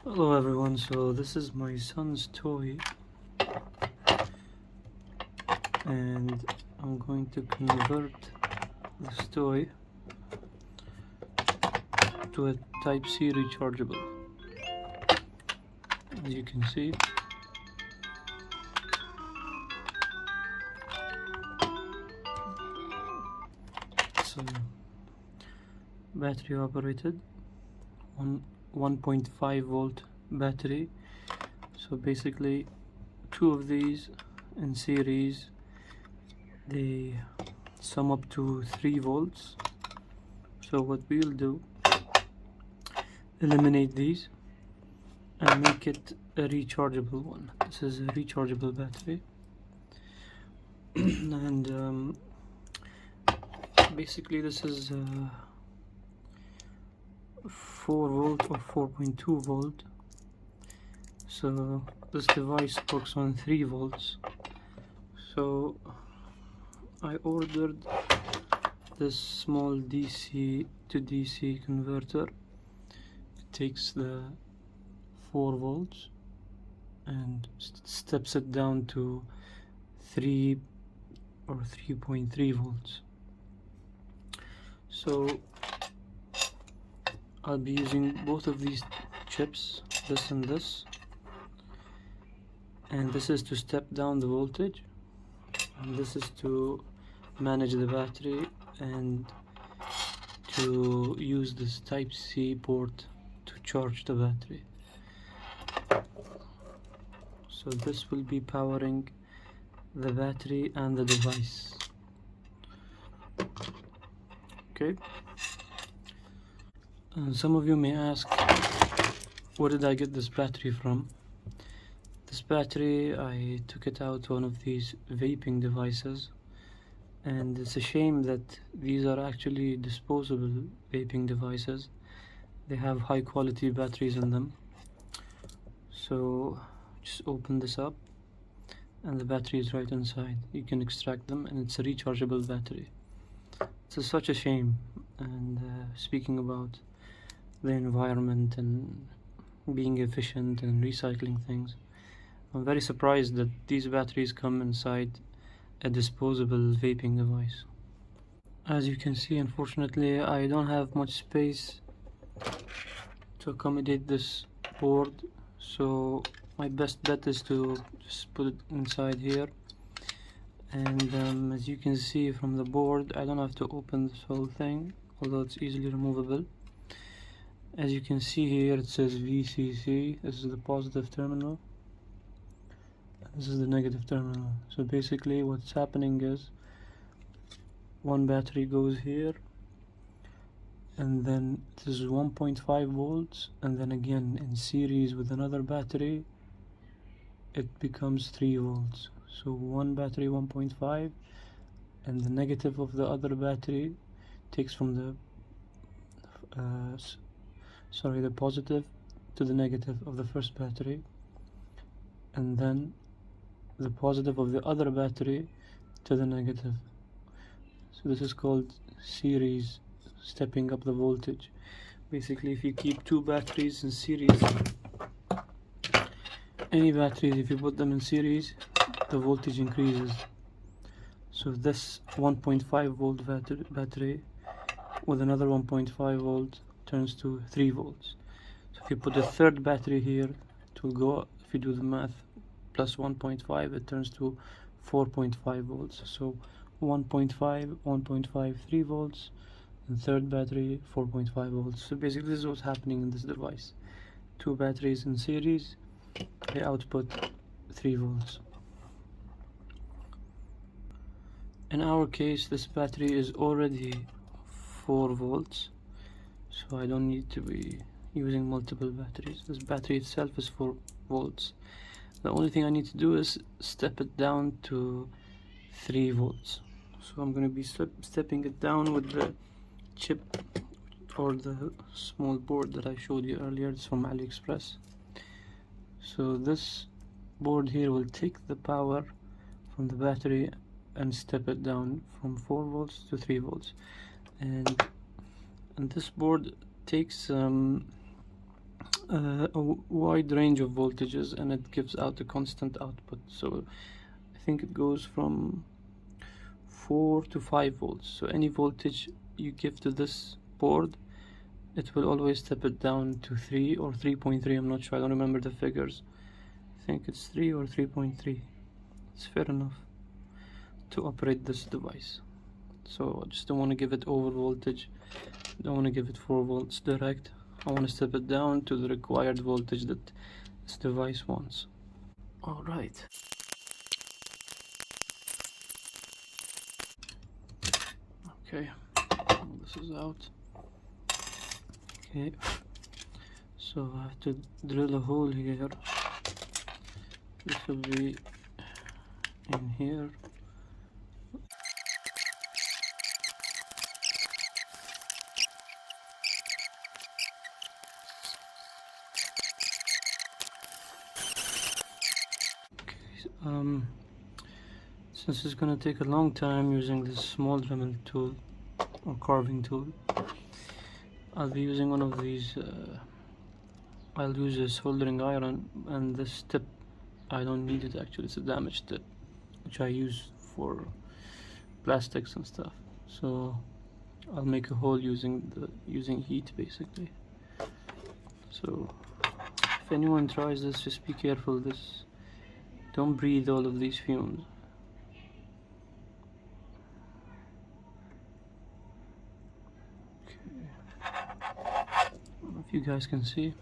Hello everyone, so this is my son's toy and I'm going to convert this toy to a Type-C rechargeable. As you can see, it's a battery operated 1.5 volt battery. So basically two of these in series, they sum up to 3 volts. So what we'll do, eliminate these and make it a rechargeable one. This is a rechargeable battery and basically this is 4 volt or 4.2 volt. So this device works on 3 volts. So I ordered this small DC to DC converter. It takes the 4 volts and steps it down to 3 or 3.3 volts. So I'll be using both of these chips, this and this, and this is to step down the voltage, and this is to manage the battery and to use this Type-C port to charge the battery. So this will be powering the battery and the device. Okay. Some of you may ask, where did I get this battery from? This battery, I took it out one of these vaping devices, and it's a shame that these are actually disposable vaping devices. They have high quality batteries in them. So just open this up and the battery is right inside. You can extract them and it's a rechargeable battery. It's such a shame. And speaking about the environment and being efficient and recycling things, I'm very surprised that these batteries come inside a disposable vaping device. As you can see, unfortunately I don't have much space to accommodate this board, so my best bet is to just put it inside here. And as you can see from the board, I don't have to open this whole thing, although it's easily removable. As you can see here, it says VCC. This is the positive terminal, this is the negative terminal. So basically what's happening is one battery goes here, and then this is 1.5 volts, and then again in series with another battery it becomes 3 volts. So one battery 1.5, and the negative of the other battery takes from the the positive to the negative of the first battery, and then the positive of the other battery to the negative. So this is called series, stepping up the voltage. Basically, if you keep two batteries in series, any batteries, if you put them in series, the voltage increases. So this 1.5 volt battery with another 1.5 volt turns to 3 volts. So if you put a third battery here, it will go up. If you do the math, plus 1.5, it turns to 4.5 volts. So 1.5, 1.5, 3 volts, and third battery 4.5 volts. So basically this is what's happening in this device. Two batteries in series, they output 3 volts. In our case, this battery is already 4 volts, so I don't need to be using multiple batteries. This battery itself is 4 volts. The only thing I need to do is step it down to 3 volts. So I'm going to be stepping it down with the chip or the small board that I showed you earlier. It's from AliExpress. So this board here will take the power from the battery and step it down from 4 volts to 3 volts. And this board takes a wide range of voltages, and it gives out a constant output. So I think it goes from 4 to 5 volts. So any voltage you give to this board, it will always step it down to 3 or 3.3. I'm not sure, I don't remember the figures. I think it's 3 or 3.3. It's fair enough to operate this device. So I just don't want to give it over voltage, don't want to give it 4 volts direct. I want to step it down to the required voltage that this device wants. Alright. Okay, this is out. Okay, so I have to drill a hole here. This will be in here. Okay, since it's gonna take a long time using this small Dremel tool or carving tool, I'll be using one of these. I'll use a soldering iron, and this tip, I don't need it actually, it's a damaged tip which I use for plastics and stuff. So I'll make a hole using heat basically. So if anyone tries this, just be careful. Don't breathe all of these fumes. Okay. I don't know if you guys can see.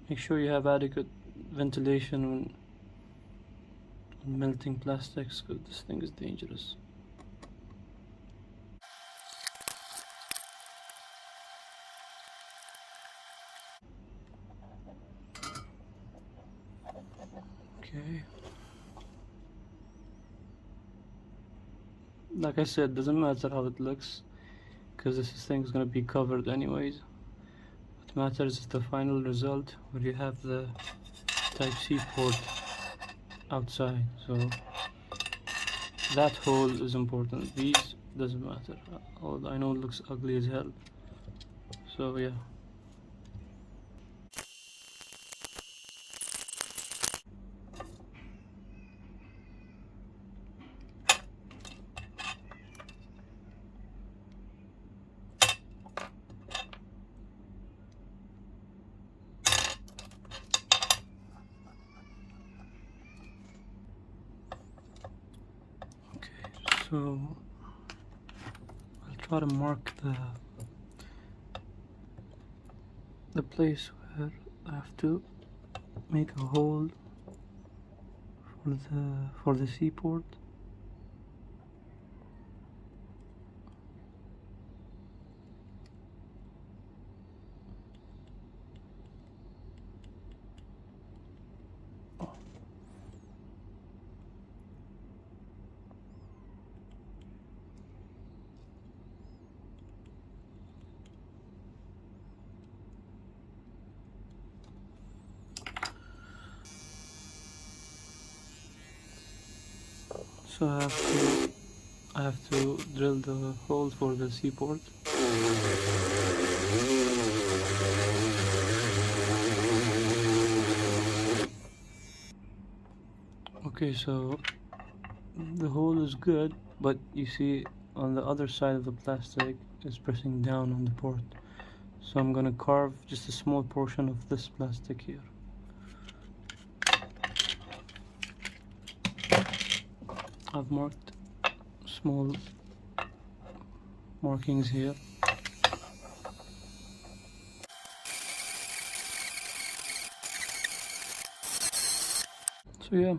Make sure you have adequate ventilation when melting plastics, because this thing is dangerous. Okay. Like I said, doesn't matter how it looks, because this thing is gonna be covered anyways. What matters is the final result, where you have the Type-C port outside. So that hole is important. These doesn't matter. I know it looks ugly as hell. So yeah. So I'll try to mark the place where I have to make a hole for the C port. So I have to drill the hole for the C port. Okay, so the hole is good, but you see on the other side of the plastic is pressing down on the port. So I'm gonna carve just a small portion of this plastic here. I've marked small markings here. So yeah,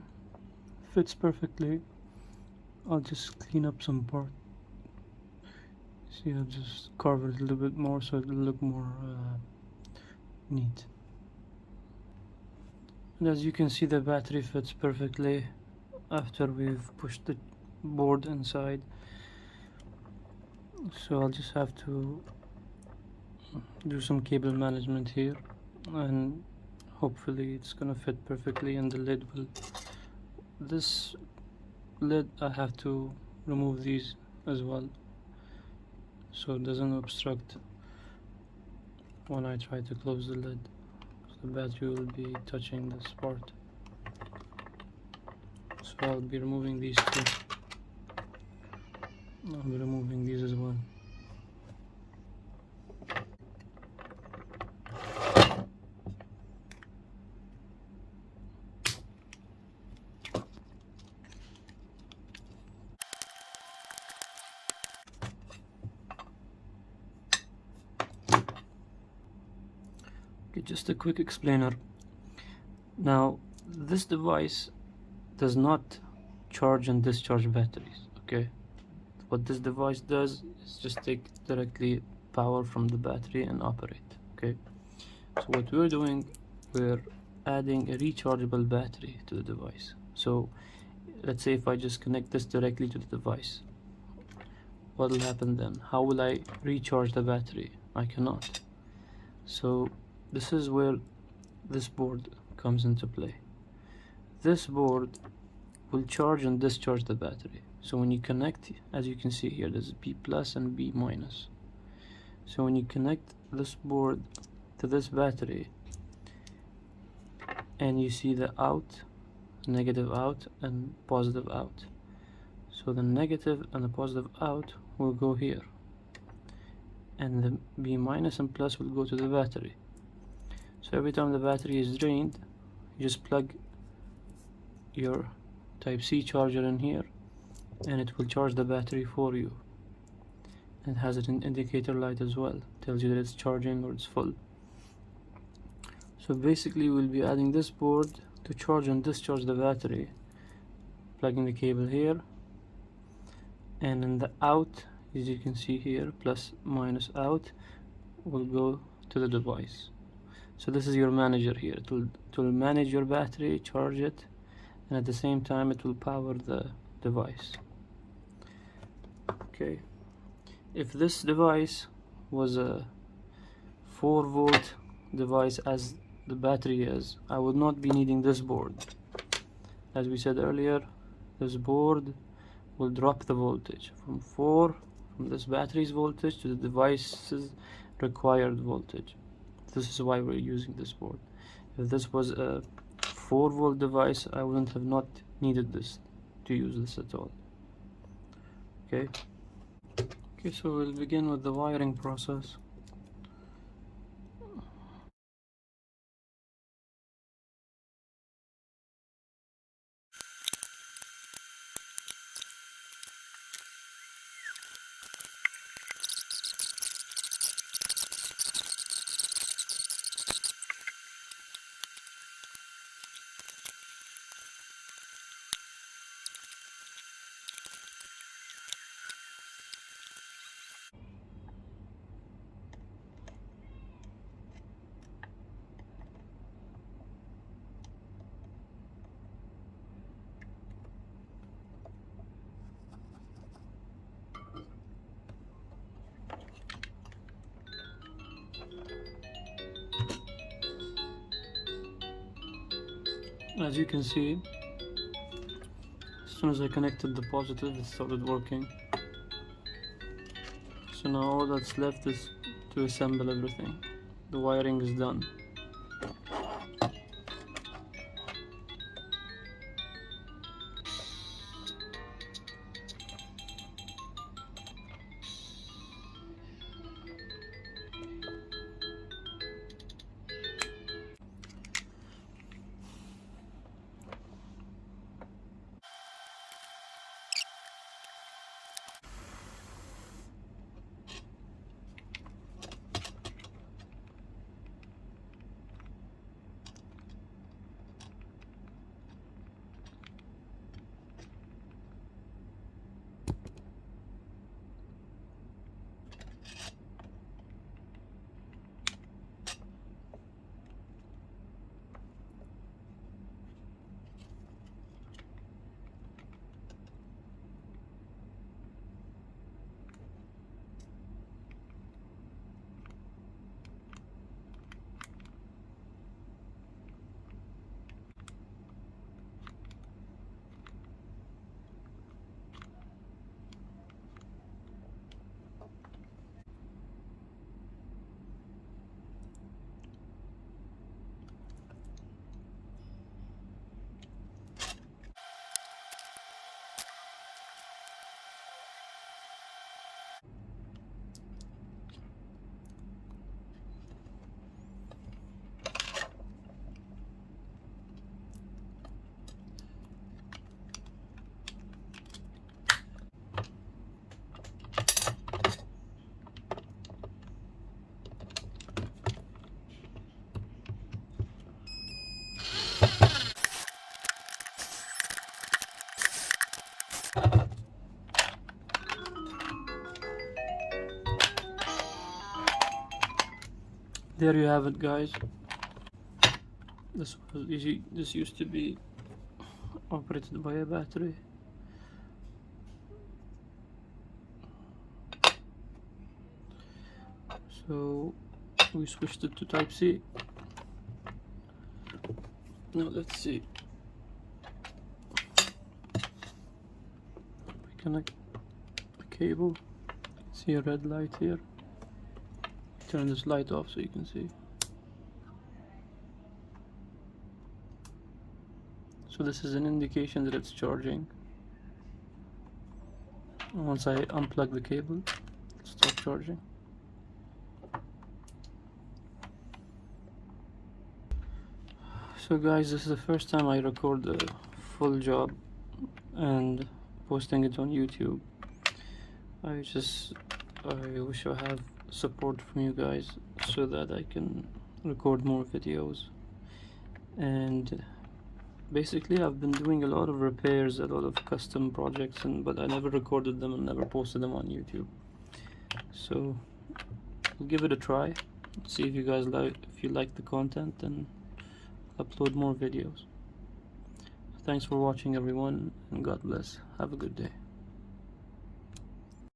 fits perfectly. I'll just clean up some part. See, I'll just carve it a little bit more so it'll look more neat. And as you can see, the battery fits perfectly after we've pushed the board inside. So I'll just have to do some cable management here, and hopefully it's gonna fit perfectly, and the lid will, this lid I have to remove these as well so it doesn't obstruct when I try to close the lid. So the battery will be touching this part, so I'll be removing these two. I'll be removing these as well. Okay, just a quick explainer. Now, this device does not charge and discharge batteries, okay? What this device does is just take directly power from the battery and operate, okay? So what we're doing, we're adding a rechargeable battery to the device. So let's say if I just connect this directly to the device, what will happen then? How will I recharge the battery? I cannot. So this is where this board comes into play. This board will charge and discharge the battery. So when you connect, as you can see here, there's B plus and B minus. So when you connect this board to this battery and you see the out, negative out and positive out, so the negative and the positive out will go here, and the B minus and plus will go to the battery. So every time the battery is drained, you just plug your type C charger in here and it will charge the battery for you. It has an indicator light as well, tells you that it's charging or it's full. So basically we'll be adding this board to charge and discharge the battery, plugging the cable here, and in the out, as you can see here, plus minus out will go to the device. So this is your manager here. It will manage your battery, charge it, and at the same time it will power the device. Okay, if this device was a 4-volt device as the battery is, I would not be needing this board. As we said earlier, this board will drop the voltage from this battery's voltage to the device's required voltage. This is why we're using this board. If this was a 4-volt device, I wouldn't have not needed this to use this at all. Okay, so we'll begin with the wiring process. As you can see, as soon as I connected the positive, it started working. So now all that's left is to assemble everything. The wiring is done. there you have it, guys. This used to be operated by a battery. So we switched it to Type C. Now let's see. We connect the cable. See a red light here. Turn this light off so you can see. So this is an indication that it's charging. Once I unplug the cable, it'll start charging. So guys, this is the first time I record a full job and posting it on YouTube. I wish I have support from you guys so that I can record more videos. And basically I've been doing a lot of repairs, a lot of custom projects, but I never recorded them and never posted them on YouTube. So I'll give it a try, see if you guys like the content, and upload more videos. Thanks for watching, everyone, and God bless. Have a good day.